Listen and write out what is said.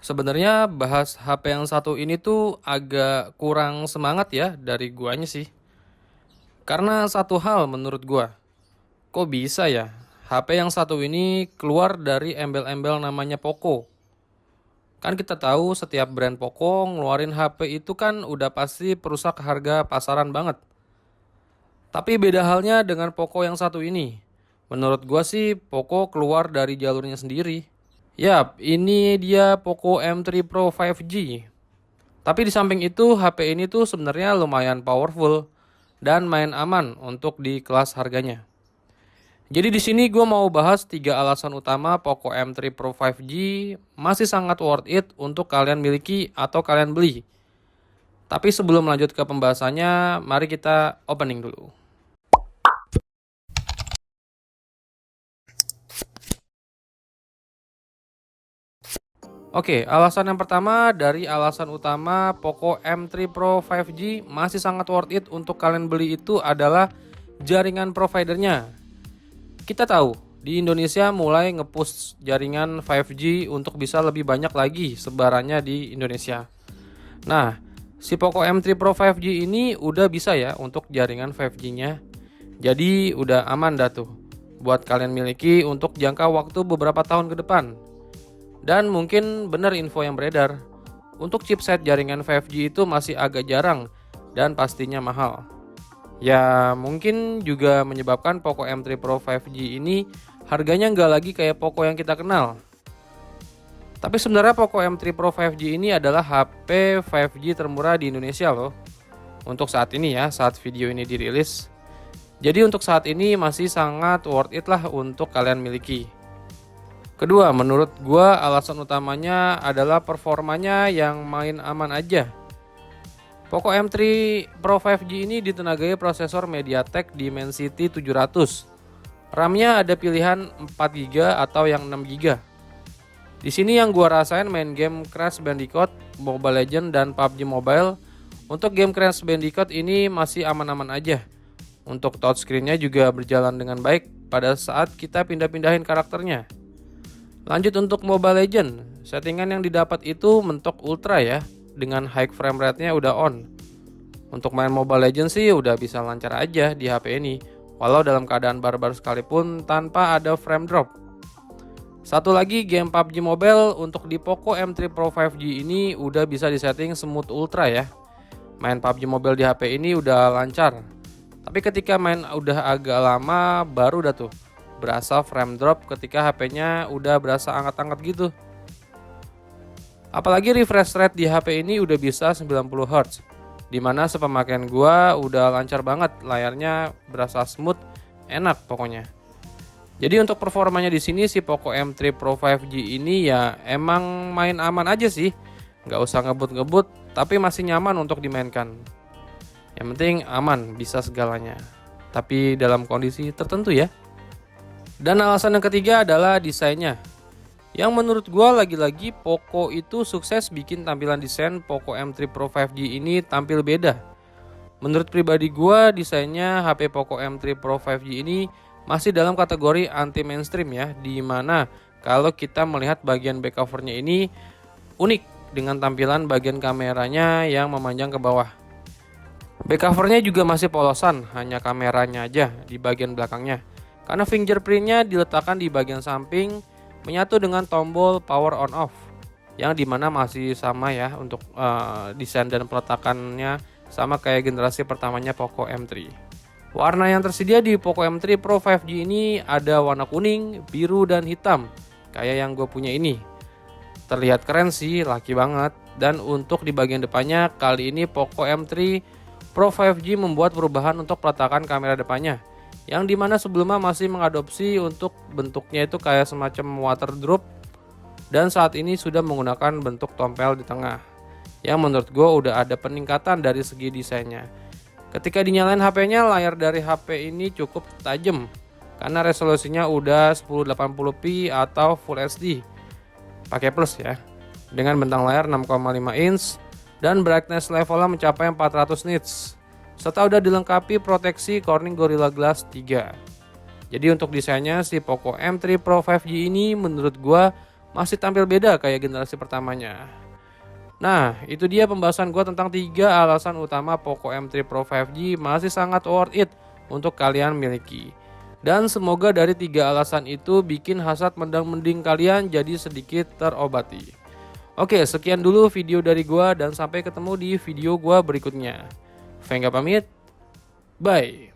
Sebenarnya bahas HP yang satu ini tuh agak kurang semangat ya dari guanya sih. Karena satu hal menurut gua, kok bisa ya HP yang satu ini keluar dari embel-embel namanya Poco. Kan kita tahu setiap brand Poco ngeluarin HP itu kan udah pasti perusak harga pasaran banget. Tapi beda halnya dengan Poco yang satu ini. Menurut gua sih Poco keluar dari jalurnya sendiri. Yap, ini dia Poco M3 Pro 5G. Tapi di samping itu, HP ini tuh sebenarnya lumayan powerful dan main aman untuk di kelas harganya. Jadi di sini gue mau bahas 3 alasan utama Poco M3 Pro 5G masih sangat worth it untuk kalian miliki atau kalian beli. Tapi sebelum lanjut ke pembahasannya, mari kita opening dulu. Oke, alasan yang pertama dari alasan utama Poco M3 Pro 5G masih sangat worth it untuk kalian beli itu adalah jaringan providernya. Kita tahu, di Indonesia mulai nge-push jaringan 5G untuk bisa lebih banyak lagi sebarannya di Indonesia. Nah, si Poco M3 Pro 5G ini udah bisa ya untuk jaringan 5G-nya. Jadi udah aman dah tuh buat kalian miliki untuk jangka waktu beberapa tahun ke depan. Dan mungkin benar info yang beredar, untuk chipset jaringan 5G itu masih agak jarang dan pastinya mahal. Ya mungkin juga menyebabkan Poco M3 Pro 5G ini harganya nggak lagi kayak Poco yang kita kenal. Tapi sebenarnya Poco M3 Pro 5G ini adalah HP 5G termurah di Indonesia loh. Untuk saat ini ya, saat video ini dirilis. Jadi untuk saat ini masih sangat worth it lah untuk kalian miliki. Kedua, menurut gua alasan utamanya adalah performanya yang main aman aja. Poco M3 Pro 5G ini ditenagai prosesor MediaTek Dimensity 700. RAM-nya ada pilihan 4GB atau yang 6GB. Di sini yang gua rasain main game Crash Bandicoot, Mobile Legends dan PUBG Mobile. Untuk game Crash Bandicoot ini masih aman-aman aja. Untuk touchscreen-nya juga berjalan dengan baik pada saat kita pindah-pindahin karakternya. Lanjut untuk Mobile Legends, settingan yang didapat itu mentok ultra ya, dengan high frame rate-nya udah on. Untuk main Mobile Legends sih udah bisa lancar aja di HP ini, walau dalam keadaan barbar sekalipun tanpa ada frame drop. Satu lagi game PUBG Mobile untuk di Poco M3 Pro 5G ini udah bisa disetting smooth ultra ya. Main PUBG Mobile di HP ini udah lancar. Tapi ketika main udah agak lama baru dah tuh berasa frame drop ketika HP-nya udah berasa angkat-angkat gitu. Apalagi refresh rate di HP ini udah bisa 90 Hz. Dimana sepemakaian gua udah lancar banget, layarnya berasa smooth, enak pokoknya. Jadi untuk performanya di sini si Poco M3 Pro 5G ini ya emang main aman aja sih. Nggak usah ngebut-ngebut, tapi masih nyaman untuk dimainkan. Yang penting aman, bisa segalanya. Tapi dalam kondisi tertentu ya. Dan alasan yang ketiga adalah desainnya. Yang menurut gua lagi-lagi Poco itu sukses bikin tampilan desain Poco M3 Pro 5G ini tampil beda. Menurut pribadi gua desainnya HP Poco M3 Pro 5G ini masih dalam kategori anti mainstream ya, di mana kalau kita melihat bagian back covernya ini unik dengan tampilan bagian kameranya yang memanjang ke bawah. Back covernya juga masih polosan, hanya kameranya aja di bagian belakangnya. Karena fingerprintnya diletakkan di bagian samping menyatu dengan tombol power on off yang dimana masih sama ya untuk desain dan peletakannya sama kayak generasi pertamanya Poco M3. Warna yang tersedia di Poco M3 Pro 5G ini ada warna kuning, biru dan hitam kayak yang gue punya ini. Terlihat keren sih, laki banget. Dan untuk di bagian depannya kali ini Poco M3 Pro 5G membuat perubahan untuk peletakan kamera depannya, yang dimana sebelumnya masih mengadopsi untuk bentuknya itu kayak semacam water drop, dan saat ini sudah menggunakan bentuk tompel di tengah, yang menurut gue udah ada peningkatan dari segi desainnya. Ketika dinyalain HP-nya, layar dari HP ini cukup tajam karena resolusinya udah 1080p atau Full HD pakai plus ya, dengan bentang layar 6,5 inch dan brightness levelnya mencapai 400 nits. Serta udah dilengkapi proteksi Corning Gorilla Glass 3. Jadi untuk desainnya si Poco M3 Pro 5G ini menurut gua masih tampil beda kayak generasi pertamanya. Nah, itu dia pembahasan gue tentang 3 alasan utama Poco M3 Pro 5G masih sangat worth it untuk kalian miliki. Dan semoga dari 3 alasan itu bikin hasrat mendang-mending kalian jadi sedikit terobati. Oke, sekian dulu video dari gue dan sampai ketemu di video gue berikutnya. Venga pamit, bye.